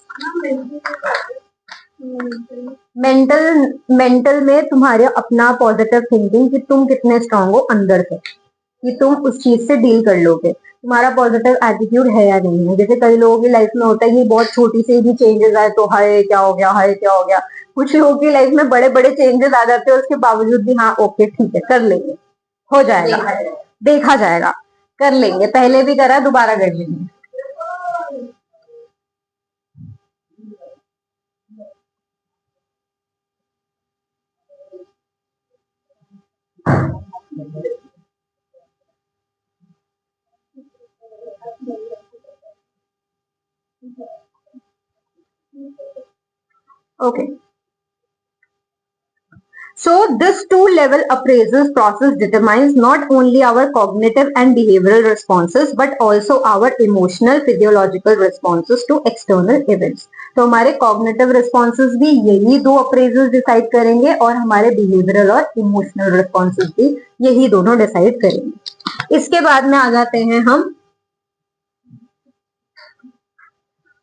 Speaker 1: Mental mental में तुम्हारे अपना पॉजिटिव थिंकिंग कि तुम कितने स्ट्रांग हो अंदर से, कि तुम उस चीज से डील कर लोगे, तुम्हारा पॉजिटिव एटीट्यूड है या नहीं है। जैसे कई लोगों की लाइफ में होता है कि बहुत छोटी सी भी चेंजेस आए तो हाय क्या हो गया, हाय क्या हो गया। कुछ लोगों की लाइफ में बड़े बड़े चेंजेस आ जाते हैं, उसके बावजूद भी हाँ ओके ठीक है कर लेंगे, हो जाएगा, देखा जाएगा, कर लेंगे, पहले भी करा दोबारा कर लेंगे। Okay, so this two-level appraisal process determines not only our cognitive and behavioral responses but also our emotional physiological responses to external events. तो हमारे cognitive responses भी यही दो appraisals decide करेंगे और हमारे behavioral और emotional responses भी यही दोनों decide करेंगे। इसके बाद में आ जाते हैं हम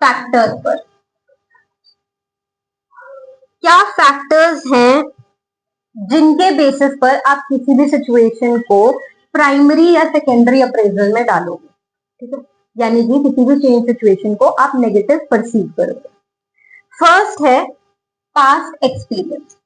Speaker 1: फैक्टर्स पर। क्या फैक्टर्स हैं जिनके बेसिस पर आप किसी भी सिचुएशन को प्राइमरी या सेकेंडरी अप्रेजल में डालोगे? ठीक है, यानी कि किसी भी चेंज सिचुएशन को आप नेगेटिव परसीव करोगे। फर्स्ट है पास्ट एक्सपीरियंस।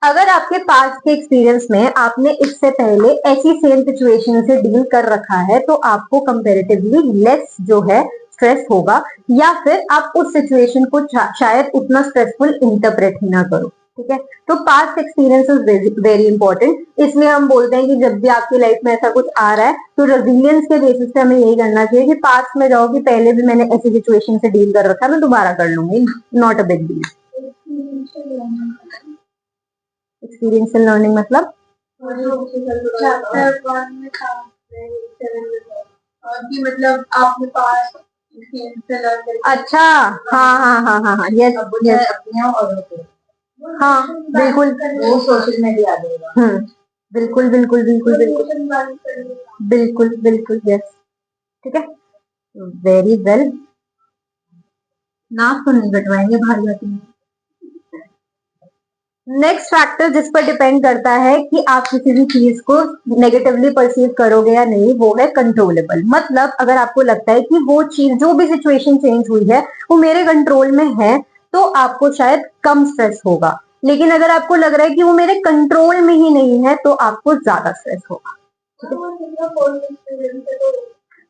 Speaker 1: अगर आपके पास्ट के एक्सपीरियंस में आपने इससे पहले ऐसी सेम सिचुएशन से डील कर रखा है तो आपको कंपैरेटिवली लेस जो है स्ट्रेस होगा, या फिर आप उस सिचुएशन को शायद उतना स्ट्रेसफुल इंटरप्रेट ही ना करो। ठीक है, तो past experience is very important. इसलिए हम बोलते हैं कि जब भी आपकी लाइफ में ऐसा कुछ आ रहा है तो रेजिलियंस के बेसिस पे हमें यही करना चाहिए कि पास्ट में जाओ कि पहले भी मैंने ऐसी सिचुएशन से डील कर रखा है, मैं दोबारा कर लूंगी, not a big deal. Experiential learning मतलब चैप्टर 1 में था कि मतलब आपने पास अच्छा, हाँ हाँ हाँ हाँ हाँ, यस यस, हाँ बिल्कुल, वो सोशल मीडिया बिल्कुल बिल्कुल बिल्कुल बिल्कुल बिल्कुल बिल्कुल, यस, ठीक है, वेरी वेल। नाक तो नहीं कटवाएंगे बाहर जाती है। नेक्स्ट फैक्टर जिस पर डिपेंड करता है कि आप किसी भी चीज को नेगेटिवली परसीव करोगे या नहीं, वो है कंट्रोलेबल। मतलब अगर आपको लगता है कि वो चीज, जो भी सिचुएशन चेंज हुई है वो मेरे कंट्रोल में है, तो आपको शायद कम स्ट्रेस होगा। लेकिन अगर आपको लग रहा है कि वो मेरे कंट्रोल में ही नहीं है तो आपको ज्यादा स्ट्रेस होगा।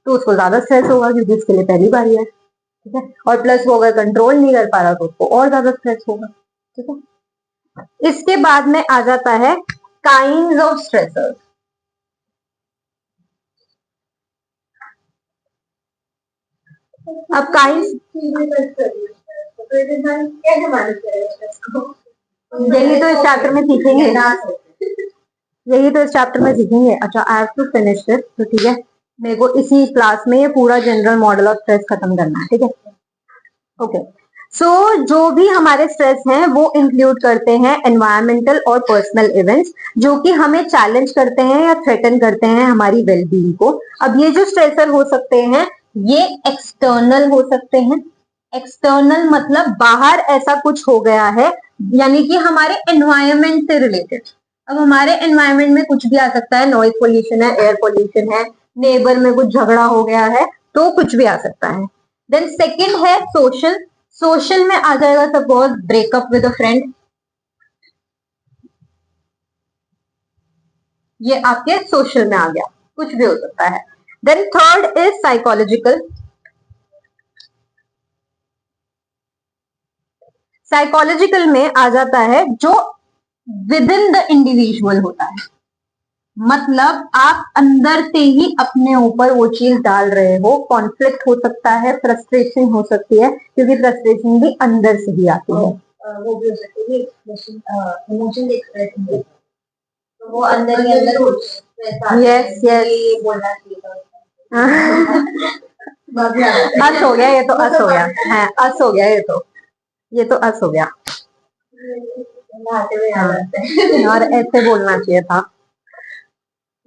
Speaker 1: तो उसको ज्यादा स्ट्रेस होगा क्योंकि उसके लिए पहली बार है। ठीक है, और प्लस वो अगर कंट्रोल नहीं कर पा रहा तो उसको और ज्यादा स्ट्रेस होगा। ठीक है, इसके बाद में आ जाता है काइंड ऑफ स्ट्रेसर्स। अब काइंड यही तो इस चैप्टर में सीखेंगे ना। यही तो इस चैप्टर में सीखेंगे। अच्छा, I have to finish this, तो ठीक है, मेरे को इसी क्लास में ये पूरा जनरल मॉडल ऑफ स्ट्रेस खत्म करना है, ठीक है। ओके, सो जो भी हमारे स्ट्रेस हैं वो इंक्लूड करते हैं एनवायरमेंटल और पर्सनल इवेंट्स, जो कि हमें चैलेंज करते हैं या थ्रेटन करते हैं हमारी वेलबींग को। अब ये जो स्ट्रेसर हो सकते हैं, ये एक्सटर्नल हो सकते हैं। एक्सटर्नल मतलब बाहर ऐसा कुछ हो गया है, यानी कि हमारे एनवायरमेंट से रिलेटेड। अब हमारे एनवायरमेंट में कुछ भी आ सकता है, नॉइज पोल्यूशन है, एयर पोल्यूशन है, नेबर में कुछ झगड़ा हो गया है, तो कुछ भी आ सकता है। देन सेकंड है सोशल। सोशल में आ जाएगा suppose breakup with a friend, ये आपके सोशल में आ गया, कुछ भी हो सकता है। Then third is psychological. Psychological में आ जाता है जो विद इन द इंडिविजुअल होता है, मतलब आप अंदर से ही अपने ऊपर वो चीज डाल रहे हो। कॉन्फ्लिक्ट हो सकता है, फ्रस्ट्रेशन हो सकती है, क्योंकि फ्रस्ट्रेशन भी अंदर से ही आती है। वो भी हो सकती है इमोशन एक्सप्रेस, तो वो अंदर ही अंदर। यस यस, बोलना चाहिए। अस हो गया ये तो, अस हो गया है, अस हो गया ये तो, ये तो अस हो गया। और ऐसे बोलना चाहिए था,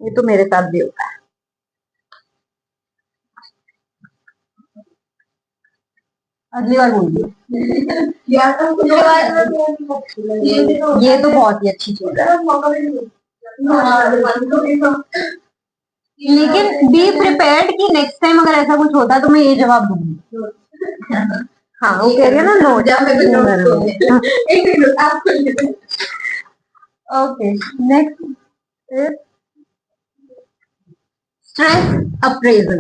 Speaker 1: ये तो मेरे साथ भी होता है। अगली बार बोलिए। ये तो बहुत ही अच्छी चीज है, लेकिन बी प्रिपेयर्ड कि नेक्स्ट टाइम अगर ऐसा कुछ होता तो मैं ये जवाब दूंगी। हाँ, वो कह रही है ना, note. Okay, next is stress appraisal.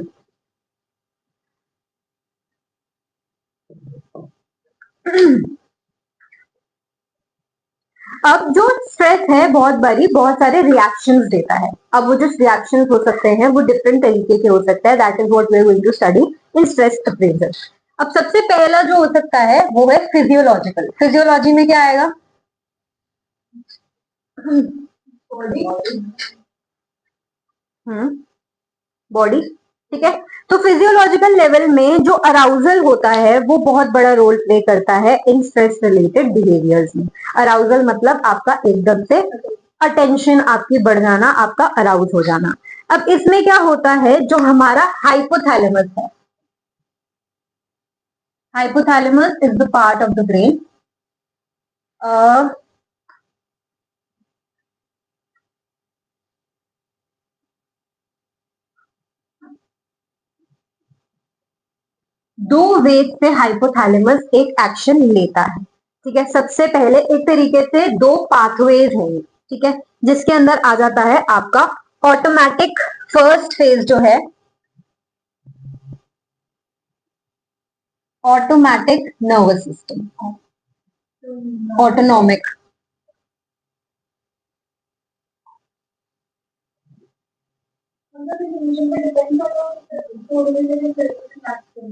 Speaker 1: अब जो स्ट्रेस है बहुत बारी बहुत सारे रिएक्शंस देता है। अब वो जो रिएक्शंस हो सकते हैं वो डिफरेंट तरीके के हो सकता है। That is what we are going to study in stress appraisal. अब सबसे पहला जो हो सकता है वो है फिजियोलॉजिकल। फिजियोलॉजी में क्या आएगा? बॉडी, ठीक है। तो फिजियोलॉजिकल लेवल में जो अराउजल होता है वो बहुत बड़ा रोल प्ले करता है इन स्ट्रेस रिलेटेड बिहेवियर्स में। अराउजल मतलब आपका एकदम से अटेंशन आपकी बढ़ जाना, आपका अराउज हो जाना। अब इसमें क्या होता है, जो हमारा हाइपोथैलेमस है, hypothalamus is the part of the brain, दो वेज से हाइपोथैलेमस एक एक्शन लेता है, ठीक है। सबसे पहले एक तरीके से दो पाथवेज हैं, ठीक है, जिसके अंदर आ जाता है आपका ऑटोमेटिक फर्स्ट फेज जो है, ऑटोमेटिक नर्वस सिस्टम, ऑटोनॉमिक।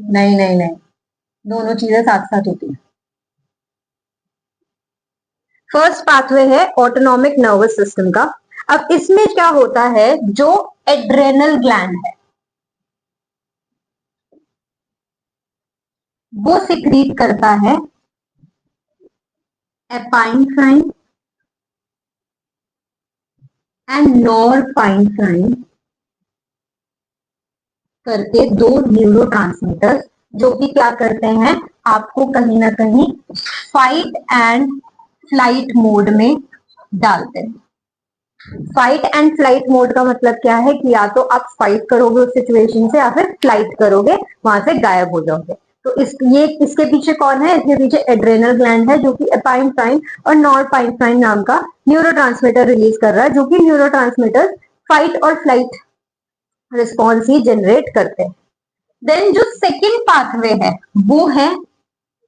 Speaker 1: नहीं नहीं नहीं, दोनों चीजें साथ साथ होती हैं। फर्स्ट पाथवे है ऑटोनॉमिक नर्वस सिस्टम का। अब इसमें क्या होता है, जो एड्रेनल ग्लैंड है वो सिक्रीट करता है एपाइनफ्राइन एंड नॉरपाइनफ्राइन करके दो न्यूरोट्रांसमीटर्स, जो कि क्या करते हैं, आपको कहीं ना कहीं फाइट एंड फ्लाइट मोड में डालते हैं। फाइट एंड फ्लाइट मोड का मतलब क्या है कि या तो आप फाइट करोगे उस सिचुएशन से, या फिर फ्लाइट करोगे, वहां से गायब हो जाओगे। तो ये इसके पीछे कौन है? इसके पीछे एड्रेनल ग्लैंड है, जो कि एपाइनफ्राइन और नॉरपाइनफ्राइन नाम का न्यूरोट्रांसमीटर रिलीज कर रहा है, जो कि न्यूरोट्रांसमीटर फाइट और फ्लाइट रिस्पॉन्स ही जनरेट करते हैं। देन जो सेकेंड पाथवे है वो है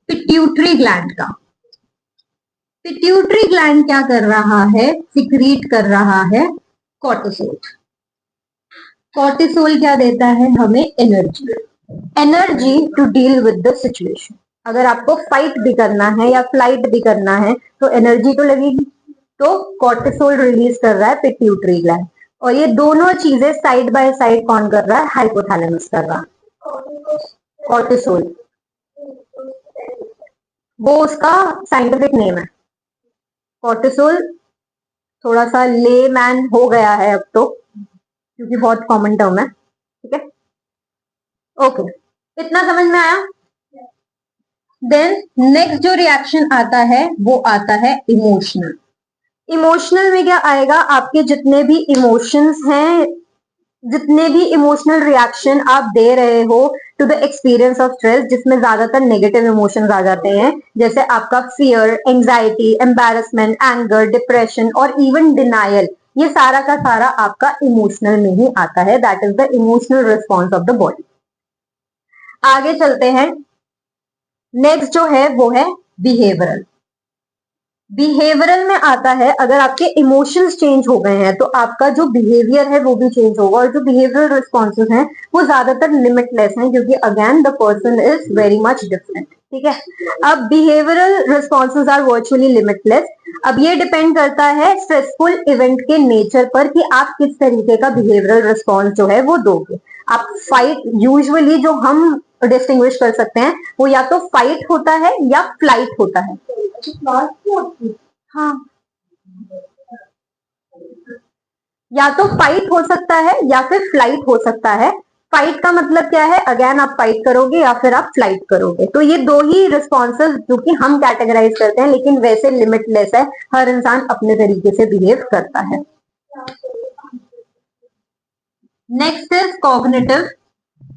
Speaker 1: पिट्यूटरी ग्लैंड का। पिट्यूटरी ग्लैंड क्या कर रहा है, सिक्रीट कर रहा है कॉर्टिसोल। कॉर्टिसोल क्या देता है हमें? Energy, energy to deal with the situation. अगर आपको फाइट भी करना है या फ्लाइट भी करना है तो एनर्जी तो लगेगी। तो कॉर्टिसोल रिलीज कर रहा है पिट्यूटरी ग्लैंड, और ये दोनों चीजें साइड बाय साइड कौन कर रहा है? हाइपोथैलेमस कर रहा है। कॉर्टिसोल वो उसका साइंटिफिक नेम है। कॉर्टिसोल थोड़ा सा ले मैन हो गया है अब तो, क्योंकि बहुत कॉमन टर्म है। ठीक है, ओके, इतना समझ में आया? देन नेक्स्ट जो रिएक्शन आता है वो आता है इमोशनल। इमोशनल में क्या आएगा? आपके जितने भी इमोशंस हैं, जितने भी इमोशनल रिएक्शन आप दे रहे हो to the experience of stress, जिसमें ज्यादातर नेगेटिव इमोशंस आ जाते हैं, जैसे आपका fear, anxiety, embarrassment, anger, depression और इवन डिनायल, ये सारा का सारा आपका इमोशनल में ही आता है। That is the emotional response of the body. आगे चलते हैं, नेक्स्ट जो है वो है बिहेवियरल। बिहेवियरल में आता है, अगर आपके इमोशंस चेंज हो गए हैं तो आपका जो बिहेवियर है वो भी चेंज होगा, और जो बिहेवियरल रिस्पॉन्सेज हैं वो ज्यादातर लिमिटलेस हैं, क्योंकि again the person is very much different. ठीक है, अब behavioural responses are virtually limitless. अब ये डिपेंड करता है स्ट्रेसफुल इवेंट के नेचर पर कि आप किस तरीके का बिहेवियरल रिस्पॉन्स जो है वो दोगे। आप फाइट, यूजुअली जो हम डिस्टिंग्विश कर सकते हैं वो या तो फाइट होता है या फ्लाइट होता है। हाँ, या तो फाइट हो सकता है या फिर फ्लाइट हो सकता है। फाइट का मतलब क्या है? अगेन आप फाइट करोगे या फिर आप फ्लाइट करोगे। तो ये दो ही रिस्पॉन्सेज जो कि हम कैटेगराइज करते हैं, लेकिन वैसे लिमिटलेस है, हर इंसान अपने तरीके से बिहेव करता है। Next is cognitive.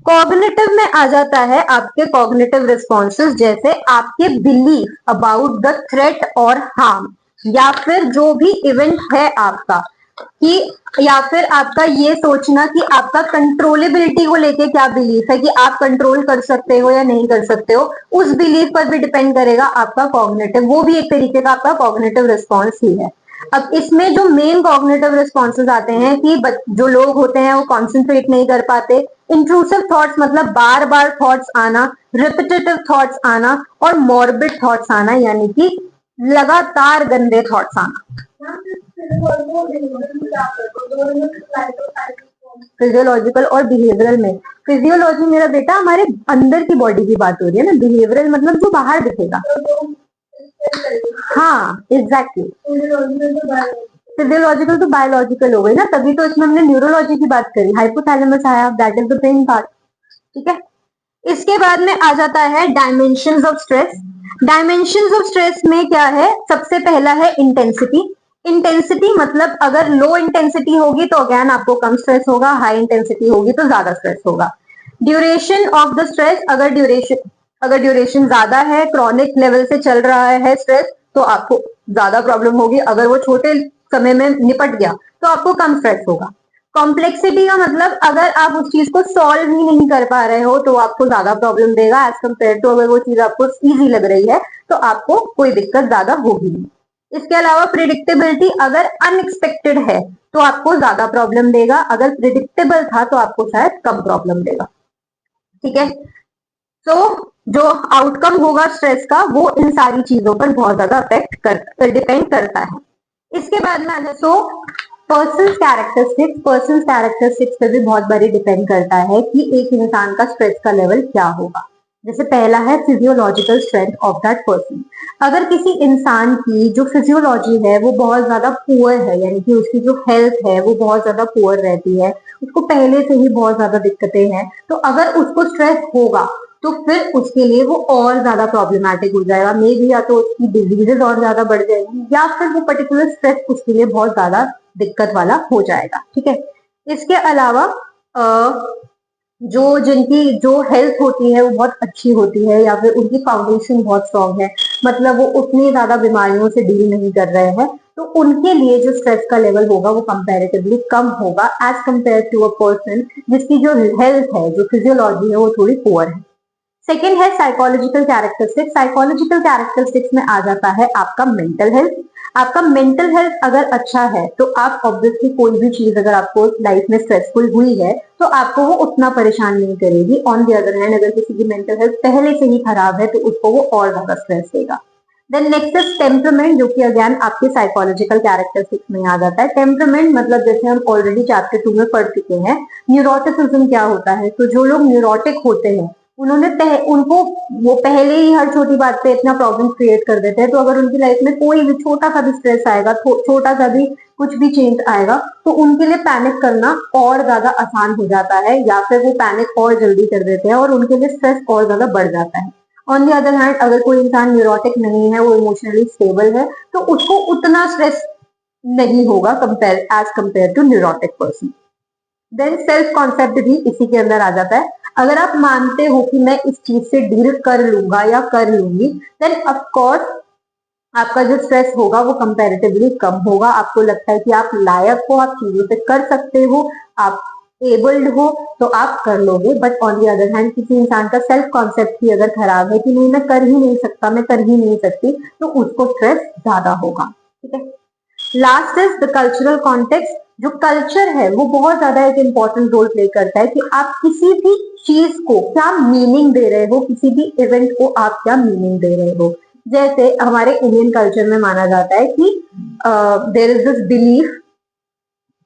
Speaker 1: कॉग्निटिव में आ जाता है आपके कॉग्निटिव रिस्पॉन्सेज, जैसे आपके बिलीफ अबाउट द थ्रेट और हार्म, या फिर जो भी इवेंट है आपका, कि या फिर आपका ये सोचना कि आपका कंट्रोलेबिलिटी को लेके क्या बिलीफ है, कि आप कंट्रोल कर सकते हो या नहीं कर सकते हो, उस बिलीफ पर भी डिपेंड करेगा आपका कॉग्निटिव। वो भी एक तरीके का आपका कॉग्निटिव रिस्पॉन्स ही है। अब इसमें जो मेन कॉग्निटिव रिस्पॉन्सेज आते हैं कि जो लोग होते हैं वो कॉन्सेंट्रेट नहीं कर पाते, इंट्रूसिव थॉट्स मतलब बार बार थॉट्स आना, रिपीटेटिव थॉट्स आना, और मॉर्बिड थॉट्स आना, यानी कि लगातार गंदे थॉट्स आना। फिजियोलॉजिकल और बिहेवियरल में, फिजियोलॉजी मेरा बेटा हमारे अंदर की बॉडी की बात हो रही है ना, बिहेवियरल मतलब जो बाहर दिखेगा। हाँ एग्जैक्टली, फिजियोलॉजिकल तो बायोलॉजिकल हो गई ना, तभी तो इसमें हमने न्यूरोलॉजी की बात करी। हाइपोथैलेमस आया, that is the brain part. ठीक है, इसके बाद में आ जाता है dimensions of stress. Dimensions of stress में क्या है? सबसे पहला है इंटेंसिटी। इंटेंसिटी मतलब अगर लो इंटेंसिटी होगी तो अगेन आपको कम स्ट्रेस होगा, हाई इंटेंसिटी होगी तो ज्यादा स्ट्रेस होगा। ड्यूरेशन ऑफ द स्ट्रेस, अगर ड्यूरेशन ज्यादा है, क्रॉनिक लेवल से चल रहा है स्ट्रेस, तो आपको ज्यादा प्रॉब्लम होगी। अगर वो छोटे समय में निपट गया तो आपको कम स्ट्रेस होगा। कॉम्प्लेक्सिटी का मतलब अगर आप उस चीज को सॉल्व ही नहीं कर पा रहे हो तो आपको ज्यादा प्रॉब्लम देगा एज कम्पेयर टू अगर वो चीज आपको इजी लग रही है तो आपको कोई दिक्कत ज्यादा होगी नहीं। इसके अलावा प्रिडिक्टेबिलिटी, अगर अनएक्सपेक्टेड है तो आपको ज्यादा प्रॉब्लम देगा, अगर प्रिडिक्टेबल था तो आपको शायद कम प्रॉब्लम देगा। ठीक है, तो जो आउटकम होगा स्ट्रेस का वो इन सारी चीजों पर बहुत ज्यादा डिपेंड करता है। इसके बाद में अगर तो पर्सन कैरेक्टरिस्टिक्स पे भी बहुत बड़ी डिपेंड करता है कि एक इंसान का स्ट्रेस का लेवल क्या होगा। जैसे पहला है physiological strength of that person. अगर किसी इंसान की जो फिजियोलॉजी है वो बहुत ज्यादा पुअर है, यानी कि उसकी जो हेल्थ है वो बहुत ज्यादा पुअर रहती है, उसको पहले से ही बहुत ज्यादा दिक्कतें हैं, तो अगर उसको स्ट्रेस होगा तो फिर उसके लिए वो और ज्यादा प्रॉब्लमैटिक हो जाएगा। मे बी या तो उसकी डिजीजेस और ज्यादा बढ़ जाएंगी, या फिर वो पर्टिकुलर स्ट्रेस उसके लिए बहुत ज्यादा दिक्कत वाला हो जाएगा। ठीक है, इसके अलावा जो जिनकी जो हेल्थ होती है वो बहुत अच्छी होती है, या फिर उनकी फाउंडेशन बहुत स्ट्रांग है, मतलब वो उतनी ज्यादा बीमारियों से डील नहीं कर रहे हैं, तो उनके लिए जो स्ट्रेस का लेवल होगा वो कंपैरेटिवली कम होगा as compare to a person जिसकी जो हेल्थ है, जो फिजियोलॉजी है वो थोड़ी पुअर है। सेकेंड है साइकोलॉजिकल कैरेक्टरिस्टिक्स। साइकोलॉजिकल कैरेक्टरिस्टिक्स में आ जाता है आपका मेंटल हेल्थ। आपका मेंटल हेल्थ अगर अच्छा है तो आप ऑब्वियसली कोई भी चीज अगर आपको लाइफ में स्ट्रेसफुल हुई है तो आपको वो उतना परेशान नहीं करेगी। ऑन द अदर हैंड अगर किसी की मेंटल हेल्थ पहले से ही खराब है तो उसको वो और ज्यादा स्ट्रेस देगा। देन नेक्स्ट इज टेम्परामेंट, जो कि अगेन आपके साइकोलॉजिकल कैरेक्टरिस्टिक्स में आ जाता है। टेम्परामेंट मतलब जैसे हम ऑलरेडी चैप्टर 2 में पढ़ चुके हैं, न्यूरोटिसिज्म क्या होता है। तो जो लोग न्यूरोटिक होते हैं उनको वो पहले ही हर छोटी बात पे इतना प्रॉब्लम क्रिएट कर देते हैं। तो अगर उनकी लाइफ में कोई भी छोटा सा भी स्ट्रेस आएगा, छोटा सा भी कुछ भी चेंज आएगा, तो उनके लिए पैनिक करना और ज्यादा आसान हो जाता है, या फिर वो पैनिक और जल्दी कर देते हैं और उनके लिए स्ट्रेस और ज्यादा बढ़ जाता है। ऑन द अदर हैंड, अगर कोई इंसान न्यूरोटिक नहीं है, वो इमोशनली स्टेबल है, तो उसको उतना स्ट्रेस नहीं होगा compare to neurotic person. Then self concept भी इसी के अंदर आ जाता है। अगर आप मानते हो कि मैं इस चीज से डील कर लूंगा या कर लूंगी, देन ऑफ कोर्स आपका जो स्ट्रेस होगा वो कंपैरेटिवली कम होगा। आपको लगता है कि आप लायक हो, आप चीजों से कर सकते हो, आप एबल्ड हो, तो आप कर लोगे। But on the other hand, किसी इंसान का सेल्फ कॉन्सेप्ट ही अगर खराब है कि नहीं मैं कर ही नहीं सकता, मैं कर ही नहीं सकती, तो उसको स्ट्रेस ज्यादा होगा। ठीक है। Last is the cultural context. जो कल्चर है वो बहुत ज्यादा एक इंपॉर्टेंट रोल प्ले करता है कि आप किसी भी चीज को क्या मीनिंग दे रहे हो, किसी भी इवेंट को आप क्या मीनिंग दे रहे हो। जैसे हमारे इंडियन कल्चर में माना जाता है कि देयर इज दिस बिलीफ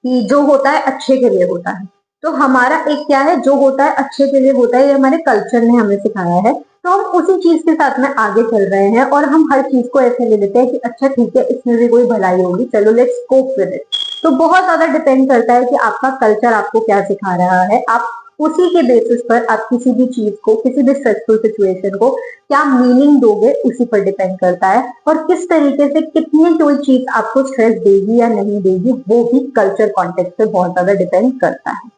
Speaker 1: कि जो होता है अच्छे के लिए होता है। तो हमारा एक क्या है, जो होता है अच्छे के लिए होता है, ये हमारे कल्चर ने हमें सिखाया है। तो हम उसी चीज के साथ में आगे चल रहे हैं और हम हर चीज को ऐसे ले लेते हैं कि अच्छा ठीक है, इसमें भी कोई भलाई होगी, चलो लेट्स कोप विद इट। तो बहुत ज्यादा डिपेंड करता है कि आपका कल्चर आपको क्या सिखा रहा है। आप उसी के बेसिस पर आप किसी भी चीज को, किसी भी स्ट्रेसफुल सिचुएशन को क्या मीनिंग दोगे, उसी पर डिपेंड करता है। और किस तरीके से कितनी कोई चीज आपको स्ट्रेस देगी या नहीं देगी, वो भी कल्चर कॉन्टेक्स्ट पे बहुत ज्यादा डिपेंड करता है।